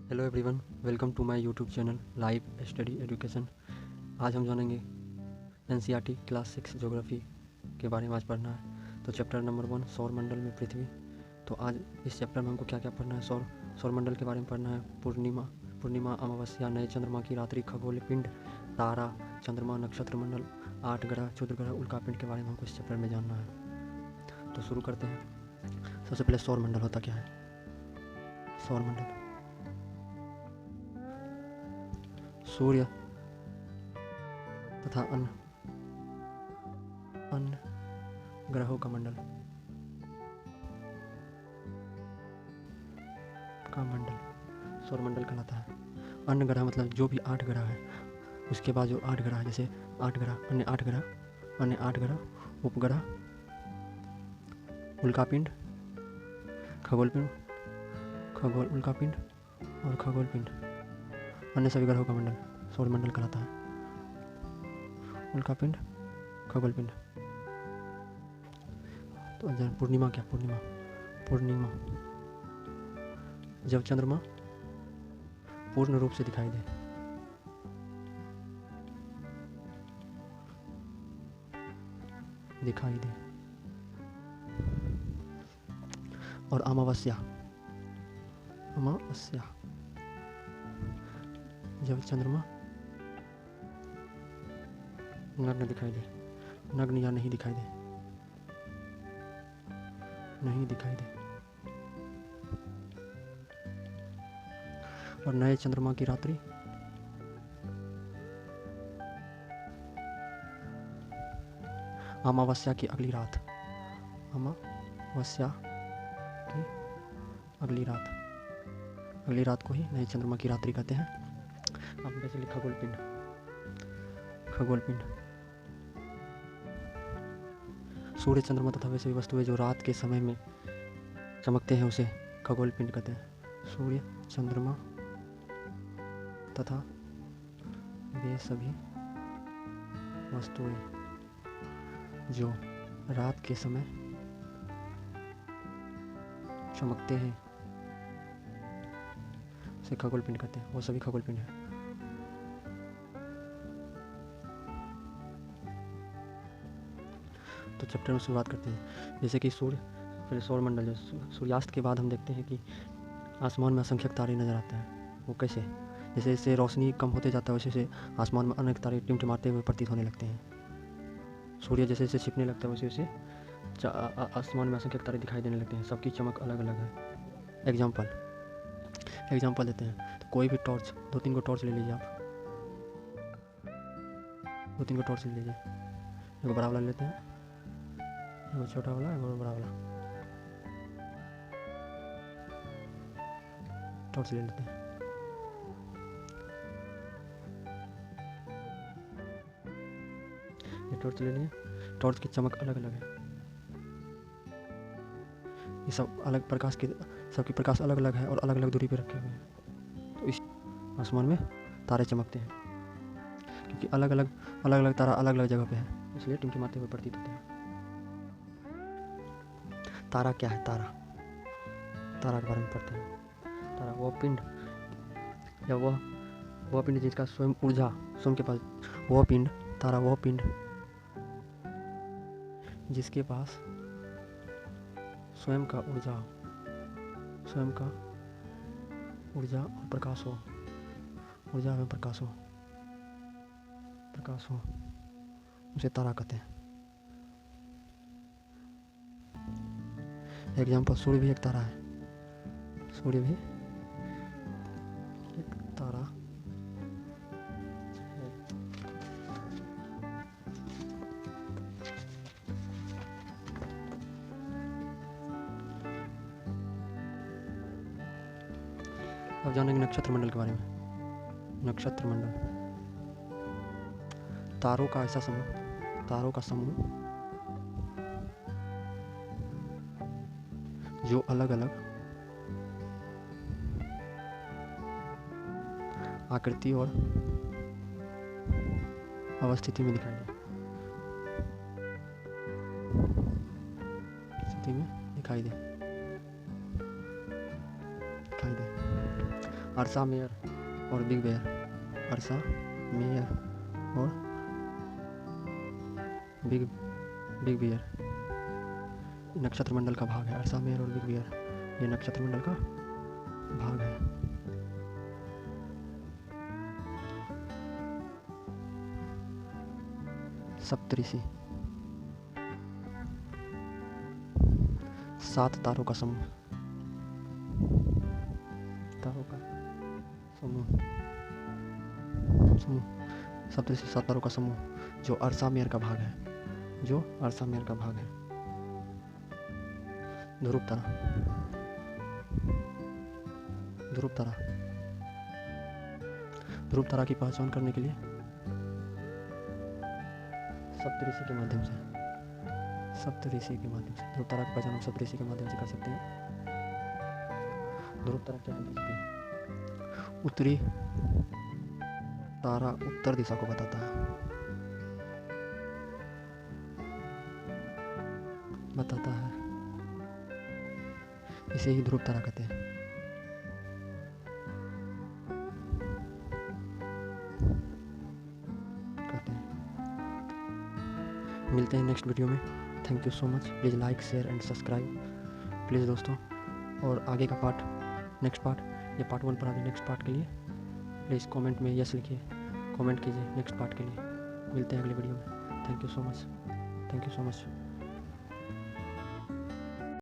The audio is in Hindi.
Hello everyone, welcome to my YouTube channel live study education. आज हम जानेंगे एनसीईआरटी क्लास 6 ज्योग्राफी के बारे में आज पढ़ना है। तो चैप्टर नंबर 1 सौर मंडल में पृथ्वी। तो आज इस चैप्टर में हमको क्या क्या पढ़ना है। सौर मंडल के बारे में पढ़ना है। पूर्णिमा, अमावस्या, नए चंद्रमा की रात्रि, खगोल पिंड, तारा, चंद्रमा, नक्षत्र मंडल, 8 ग्रह, क्षुद्र ग्रह, उल्का पिंड के बारे में हमको इस चैप्टर में जानना है। तो शुरू करते हैं। सबसे पहले सौर मंडल होता क्या है। सौर मंडल सूर्य तथा अन्य ग्रहों का मंडल सौर मंडल कहलाता है। अन्य ग्रह मतलब जो भी 8 ग्रह है, उसके बाद जो 8 ग्रह है, जैसे 8 ग्रह, अन्य 8 ग्रह, उपग्रह, उल्कापिंड, उल्कापिंड और खगोल पिंड, अन्य सभी ग्रहों का मंडल सौर मंडल कहलाता है। उल्कापिंड, खगोल पिंड। तो पूर्णिमा क्या। पूर्णिमा जब चंद्रमा पूर्ण रूप से दिखाई दे। और अमावस्या जब चंद्रमा नग्न दिखाई दे, नग्न या नहीं दिखाई दे। और नए चंद्रमा की रात्रि, अमावस्या की अगली रात को ही नए चंद्रमा की रात्रि कहते हैं। अब बेसिकली खगोल पिंड सूर्य, चंद्रमा तथा वैसे वस्तुएं जो रात के समय में चमकते हैं उसे खगोल पिंड कहते हैं। सूर्य, चंद्रमा तथा वे सभी वस्तुएं जो रात के समय चमकते हैं उसे खगोल पिंड कहते हैं। वो सभी खगोल पिंड है। तो चैप्टर में शुरुआत करते हैं। जैसे कि पहले सौर मंडल, सूर्यास्त के बाद हम देखते हैं कि आसमान में असंख्यक तारे नजर आते हैं। वो कैसे? जैसे जैसे रोशनी कम होते जाता है वैसे वैसे आसमान में अनेक तारे टिमटिमाते हुए प्रतीत होने लगते हैं। सूर्य जैसे जैसे छिपने लगता है वैसे वैसे आसमान में असंख्यक तारे दिखाई देने लगते हैं। सबकी चमक अलग अलग है। एग्जाम्पल देते हैं। तो कोई भी टॉर्च, 2-3 को टॉर्च ले लीजिए आप। 2-3 को टॉर्च ले लीजिए। एक बड़ा वाला लेते हैं, एक छोटा वाला, एक बड़ा वाला। टॉर्च ले लेते हैं। ये टॉर्च ले लिए। टॉर्च की चमक अलग अलग है। ये सब अलग प्रकाश की, सबकी प्रकाश अलग अलग है और अलग अलग दूरी पे रखे हुए हैं। तो इस आसमान में तारे चमकते हैं क्योंकि अलग अलग तारा अलग अलग जगह पे है, इसलिए टिमटिमाते हुए प्रतीत होते हैं। तारा क्या है? तारा के बारे में पढ़ते हैं। तारा वो पिंड या वह पिंड जिसका स्वयं ऊर्जा, स्वयं के पास वह पिंड, तारा वह पिंड जिसके पास स्वयं का ऊर्जा और प्रकाश हो, ऊर्जा एवं प्रकाश हो, उसे तारा कहते हैं। एग्जाम्पल, सूर्य भी एक तारा है। अब जानेंगे नक्षत्र मंडल के बारे में। नक्षत्र मंडल तारों का समूह जो अलग अलग आकृति और अवस्थिति में दिखाई दे। अर्सा मेयर और बिग बेयर, अर्सा मेयर और बिग बियर नक्षत्र मंडल का भाग है। अर्सा मेयर और बिग बियर ये नक्षत्र मंडल का भाग है। सप्तऋषि 7 तारों का समूह, तारों का समूह सप्तऋषि 7 तारों का समूह जो अर्सा मेयर का भाग है, जो अर्सा मेयर का भाग है। ध्रुव तारा, ध्रुव तारा, ध्रुव तारा की पहचान करने के लिए सप्तऋषि के माध्यम से, सप्तऋषि के माध्यम से ध्रुव तारा की पहचान हम सप्तऋषि के माध्यम से कर सकते हैं। ध्रुव तारा क्या है? उत्तरी तारा उत्तर दिशा को बताता है, बताता है, इसे ही ध्रुव तारा कहते हैं। मिलते हैं नेक्स्ट वीडियो में। Thank you so much. Please like share and subscribe please दोस्तों। और आगे का पार्ट, नेक्स्ट पार्ट, ये पार्ट 1 पर आगे नेक्स्ट पार्ट के लिए प्लीज़ कमेंट में यस लिखिए, कमेंट कीजिए नेक्स्ट पार्ट के लिए। मिलते हैं अगले वीडियो में। Thank you so much, thank you so much.